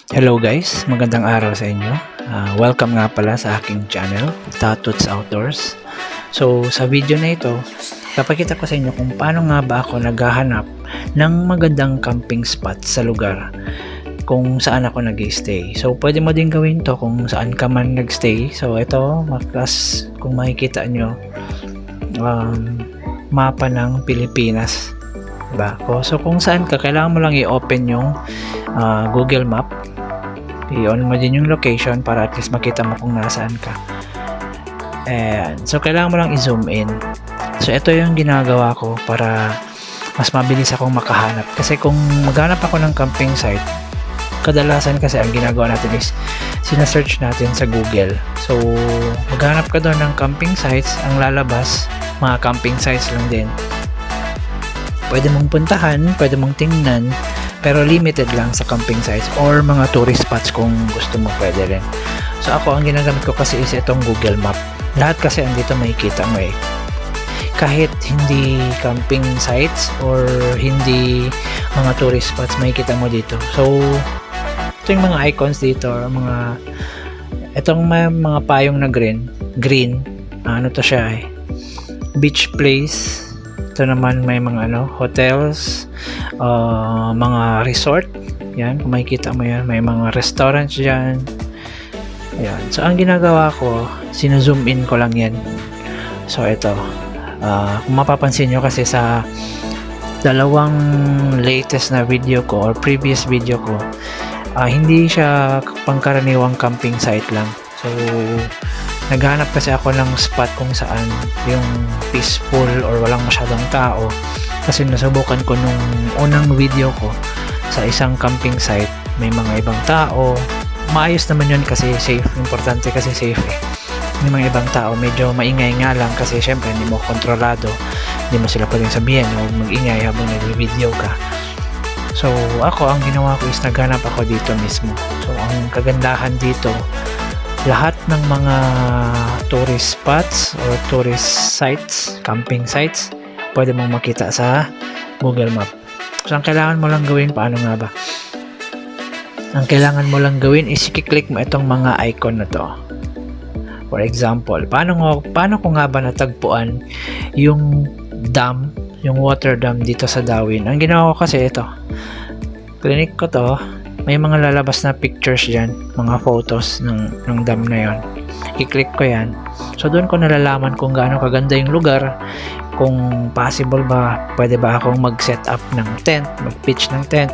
Hello guys, magandang araw sa inyo. Welcome nga pala sa aking channel, Tatuts Outdoors. So sa video na ito, papakita ko sa inyo kung paano nga ba ako naghahanap ng magandang camping spot sa lugar kung saan ako nag-stay. So pwede mo din gawin to kung saan ka man nag-stay. So ito, kung makikita nyo, mapa ng Pilipinas. Diba? So kung saan ka, kailangan mo lang i-open yung Google Map. I-on mo din yung location para at least makita mo kung nasaan ka. And so kailangan mo lang i-zoom in. So ito yung ginagawa ko para mas mabilis akong makahanap. Kasi kung maghanap ako ng camping site, kadalasan kasi ang ginagawa natin is sina-search natin sa Google. So maghanap ka doon ng camping sites, ang lalabas mga camping sites lang din. Pwede mong puntahan, pwede mong tingnan, pero limited lang sa camping sites or mga tourist spots kung gusto mo, pwede rin. So ako, ang ginagamit ko kasi is itong Google Map. Lahat kasi andito makikita mo eh. Kahit hindi camping sites or hindi mga tourist spots, makikita mo dito. So ito yung mga icons dito, itong mga payong na green, ano to siya eh, beach place. Ito naman may mga hotels, mga resort. Yan, kung makikita mo yan, may mga restaurants dyan. Yan. So ang ginagawa ko, sino-zoom in ko lang yan. So ito, kung mapapansin nyo kasi sa dalawang latest na video ko or previous video ko, hindi siya pangkaraniwang camping site lang. So naghanap kasi ako ng spot kung saan yung peaceful or walang masyadong tao, kasi nasubukan ko nung unang video ko sa isang camping site, may mga ibang tao. Maayos naman yun kasi safe, importante kasi safe eh. May mga ibang tao, medyo maingay nga lang kasi syempre hindi mo kontrolado, hindi mo sila pwedeng sabihin huwag mag-ingay habang nag-video ka. So ako, ang ginawa ko is naghanap ako dito mismo. So ang kagandahan dito, lahat ng mga tourist spots or tourist sites, camping sites, pwede mong makita sa Google Map. So ang kailangan mo lang gawin, paano nga ba? Ang kailangan mo lang gawin is i-click mo itong mga icon na to. For example, paano ko nga ba natagpuan yung dam, yung water dam dito sa Dawin? Ang ginawa ko kasi ito, clinic ko to, may mga lalabas na pictures dyan, mga photos ng dam na yon. I-click ko yan. So doon ko nalalaman kung gaano kaganda yung lugar, kung possible ba, pwede ba akong mag-set up ng tent, mag-pitch ng tent.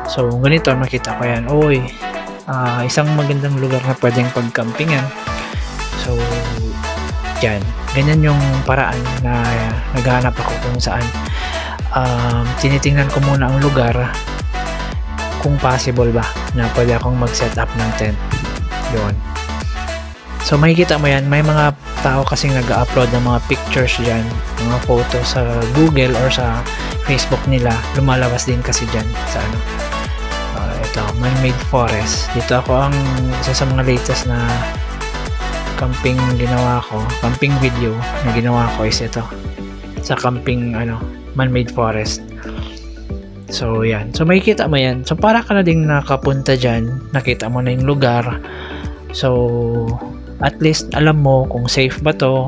So ganito, makita ko yan. Uy, isang magandang lugar na pwedeng pag-campingan. So yan, ganyan yung paraan na naghahanap ako kung saan. Tinitingnan ko muna ang lugar, kung possible ba na pwede akong mag-set up ng tent. Yun. So makikita mo yan, may mga tao kasing nag-upload ng mga pictures dyan, mga photos sa Google or sa Facebook nila. Lumalabas din kasi dyan sa ito, man-made forest. Dito ako, ang isa sa mga latest na camping camping video na ginawa ko is ito, sa camping man-made forest. So yan, so makikita mo yan. So para ka na din nakapunta dyan, nakita mo na yung lugar. So at least alam mo kung safe ba to,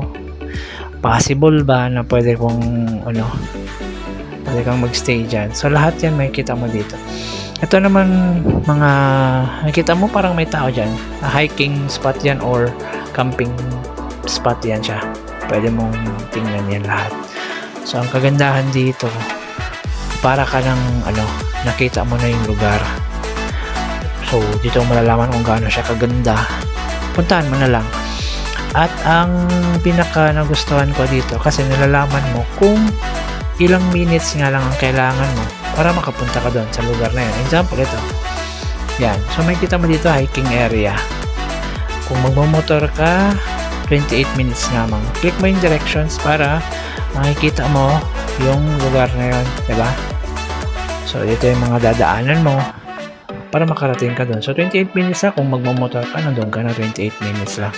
possible ba na pwede kang magstay dyan. So lahat yan makikita mo dito. Ito naman, mga nakita mo parang may tao dyan, hiking spot yan or camping spot yan siya. Pwede mong tingnan yan lahat. So ang kagandahan dito, para ka ng nakita mo na yung lugar. So dito mo malalaman kung gaano siya kaganda. Puntahan mo na lang. At ang pinaka nagustuhan ko dito, kasi nalalaman mo kung ilang minutes nga lang ang kailangan mo para makapunta ka doon sa lugar na yun. Example, ito. Yan. So makikita mo dito, hiking area. Kung magmamotor ka, 28 minutes lamang. Click mo yung directions para makikita mo yung lugar na yun. Diba? So dito yung mga dadaanan mo para makarating ka doon. So 28 minutes lang kung magmamotor ka, nandun ka na 28 minutes lang.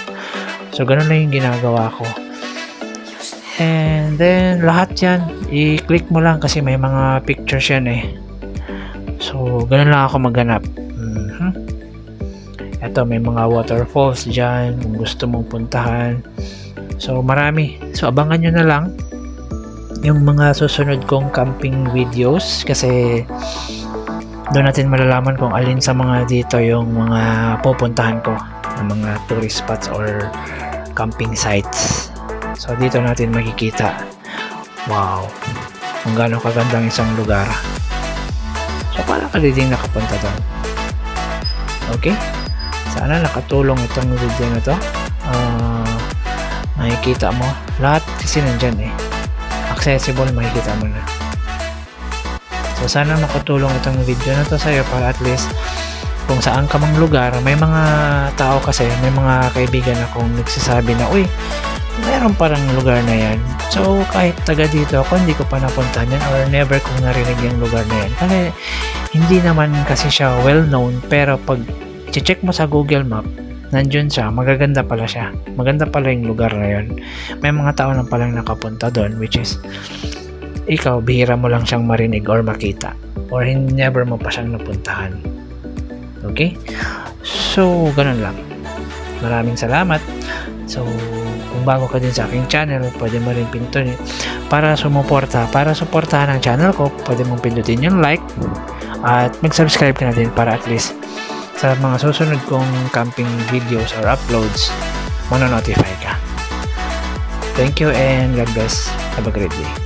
So ganun na yung ginagawa ko. And then lahat yan, i-click mo lang kasi may mga pictures yan eh. So ganun lang ako maghanap. Ito, may mga waterfalls dyan kung gusto mong puntahan. So, marami. So, abangan nyo na lang yung mga susunod kong camping videos kasi doon natin malalaman kung alin sa mga dito yung mga pupuntahan ko ng mga tourist spots or camping sites. So, dito natin makikita. Wow! Kung gaano kagandang isang lugar. So, parang ka din nakapunta doon. Okay? Sana nakatulong itong video na to. Makikita mo. Lahat kasi nandyan eh. Accessible, makikita mo na. So, sana makatulong itong video na to sa'yo para at least kung saan ka mang lugar, may mga tao kasi, may mga kaibigan akong nagsasabi na, uy, meron parang lugar na yan. So, kahit taga dito ako, hindi ko pa napuntahan yan or never kong narinig yung lugar na yan. Kasi, hindi naman kasi siya well-known, pero pag check mo sa Google Map, nandiyon siya, magaganda pala siya. Maganda pala yung lugar na yun. May mga tao na palang nakapunta doon, which is, ikaw, bihira mo lang siyang marinig or makita. Or never mo pa siyang napuntahan. Okay? So, ganun lang. Maraming salamat. So, kung bago ka din sa aking channel, pwede mo rin pindutin para suportahan ang channel ko, pwede mong pindutin yung like at mag-subscribe ka na din para at least sa mga susunod kong camping videos or uploads, mano-notify ka. Thank you and God bless. Have a great day.